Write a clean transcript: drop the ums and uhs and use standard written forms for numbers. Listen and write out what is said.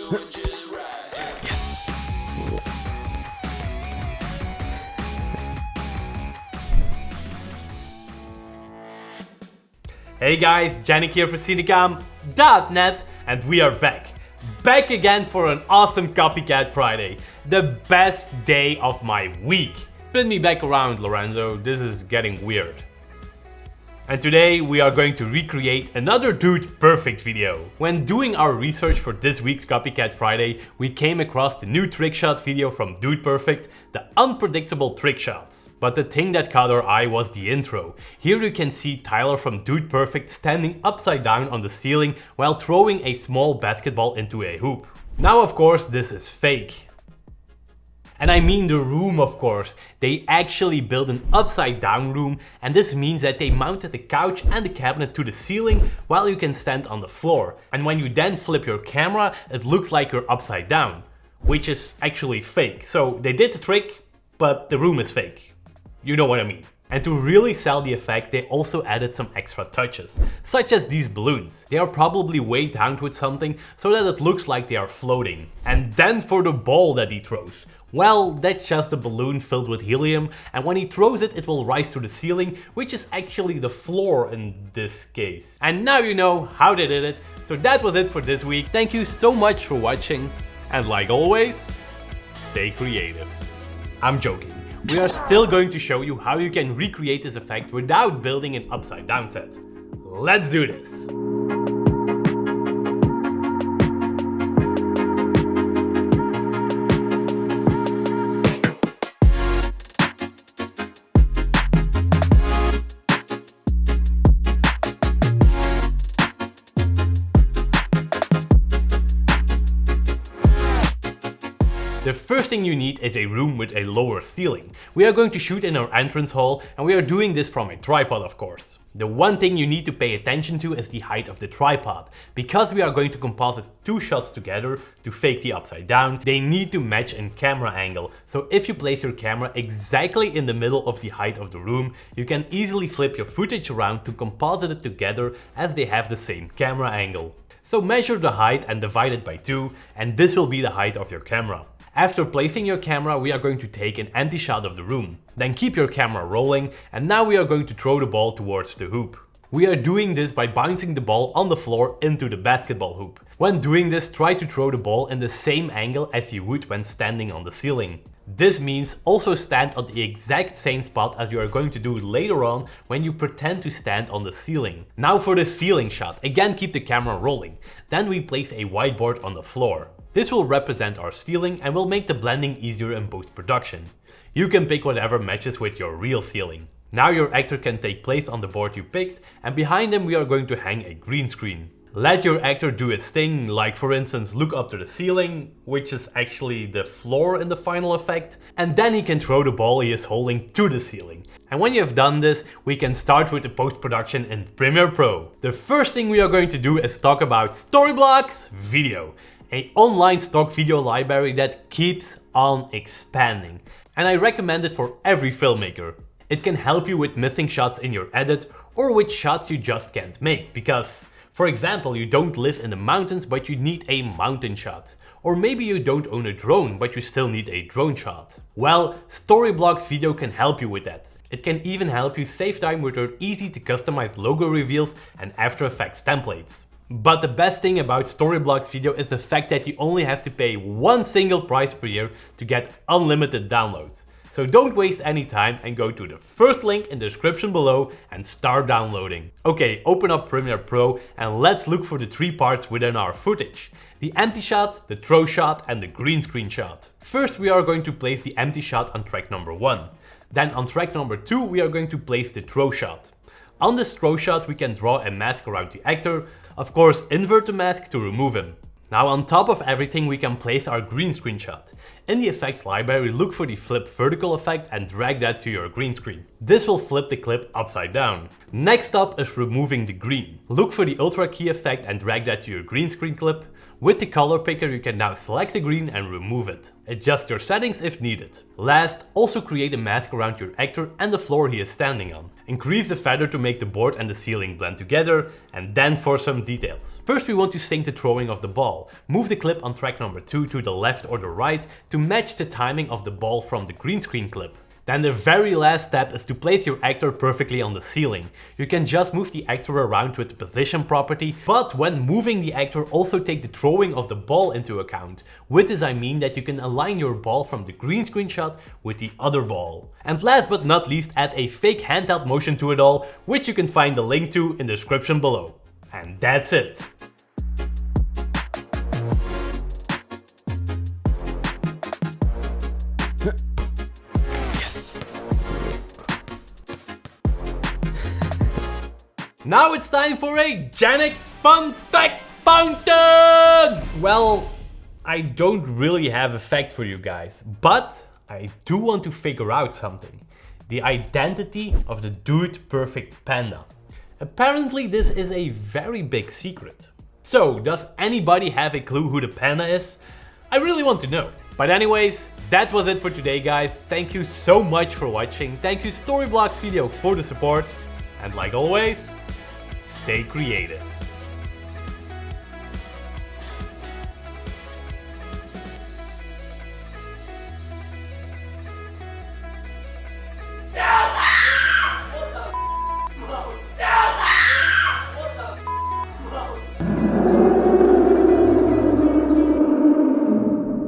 Hey guys, Yannick here for Cinecom.net, and we are back. Back again for an awesome Copycat Friday. The best day of my week. Spin me back around, Lorenzo, this is getting weird. And today we are going to recreate another Dude Perfect video. When doing our research for this week's Copycat Friday, we came across the new trick shot video from Dude Perfect, the unpredictable trick shots. But the thing that caught our eye was the intro. Here you can see Tyler from Dude Perfect standing upside down on the ceiling while throwing a small basketball into a hoop. Now of course this is fake. And I mean the room, of course. They actually built an upside down room, and this means that they mounted the couch and the cabinet to the ceiling while you can stand on the floor. And when you then flip your camera, it looks like you're upside down, which is actually fake. So they did the trick, but the room is fake. You know what I mean. And to really sell the effect, they also added some extra touches, such as these balloons. They are probably weighed down with something so that it looks like they are floating. And then for the ball that he throws. Well, that's just a balloon filled with helium, and when he throws it, it will rise to the ceiling, which is actually the floor in this case. And now you know how they did it. So that was it for this week. Thank you so much for watching, and like always, stay creative. I'm joking. We are still going to show you how you can recreate this effect without building an upside down set. Let's do this! The first thing you need is a room with a lower ceiling. We are going to shoot in our entrance hall, and we are doing this from a tripod, of course. The one thing you need to pay attention to is the height of the tripod. Because we are going to composite two shots together to fake the upside down, they need to match in camera angle. So if you place your camera exactly in the middle of the height of the room, you can easily flip your footage around to composite it together as they have the same camera angle. So measure the height and divide it by 2, and this will be the height of your camera. After placing your camera, we are going to take an empty shot of the room. Then keep your camera rolling, and now we are going to throw the ball towards the hoop. We are doing this by bouncing the ball on the floor into the basketball hoop. When doing this, try to throw the ball in the same angle as you would when standing on the ceiling. This means also stand on the exact same spot as you are going to do later on when you pretend to stand on the ceiling. Now for the ceiling shot, again keep the camera rolling. Then we place a whiteboard on the floor. This will represent our ceiling and will make the blending easier in post-production. You can pick whatever matches with your real ceiling. Now your actor can take place on the board you picked, and behind him we are going to hang a green screen. Let your actor do his thing, like for instance look up to the ceiling, which is actually the floor in the final effect, and then he can throw the ball he is holding to the ceiling. And when you have done this, we can start with the post-production in Premiere Pro. The first thing we are going to do is talk about Storyblocks Video. An online stock video library that keeps on expanding. And I recommend it for every filmmaker. It can help you with missing shots in your edit or with shots you just can't make because, for example, you don't live in the mountains but you need a mountain shot. Or maybe you don't own a drone but you still need a drone shot. Well, Storyblocks Video can help you with that. It can even help you save time with their easy to customize logo reveals and After Effects templates. But the best thing about Storyblocks Video is the fact that you only have to pay one single price per year to get unlimited downloads. So don't waste any time and go to the first link in the description below and start downloading. Okay, open up Premiere Pro and let's look for the 3 parts within our footage. The empty shot, the throw shot and the green screen shot. First we are going to place the empty shot on track number 1. Then on track number 2 we are going to place the throw shot. On this throw shot we can draw a mask around the actor. Of course, invert the mask to remove him. Now on top of everything we can place our green screen shot. In the effects library, look for the flip vertical effect and drag that to your green screen. This will flip the clip upside down. Next up is removing the green. Look for the ultra key effect and drag that to your green screen clip. With the color picker you can now select the green and remove it. Adjust your settings if needed. Last, also create a mask around your actor and the floor he is standing on. Increase the feather to make the board and the ceiling blend together, and then for some details. First we want to sync the throwing of the ball. Move the clip on track number 2 to the left or the right to match the timing of the ball from the green screen clip. Then the very last step is to place your actor perfectly on the ceiling. You can just move the actor around with the position property, but when moving the actor also take the throwing of the ball into account. With this I mean that you can align your ball from the green screen shot with the other ball. And last but not least, add a fake handheld motion to it all, which you can find the link to in the description below. And that's it. Now it's time for a Yannick Fun Fact Fountain! Well, I don't really have a fact for you guys, but I do want to figure out something. The identity of the Dude Perfect Panda. Apparently this is a very big secret. So, does anybody have a clue who the panda is? I really want to know. But anyways, that was it for today guys. Thank you so much for watching. Thank you Storyblocks Video for the support. And like always, stay creative.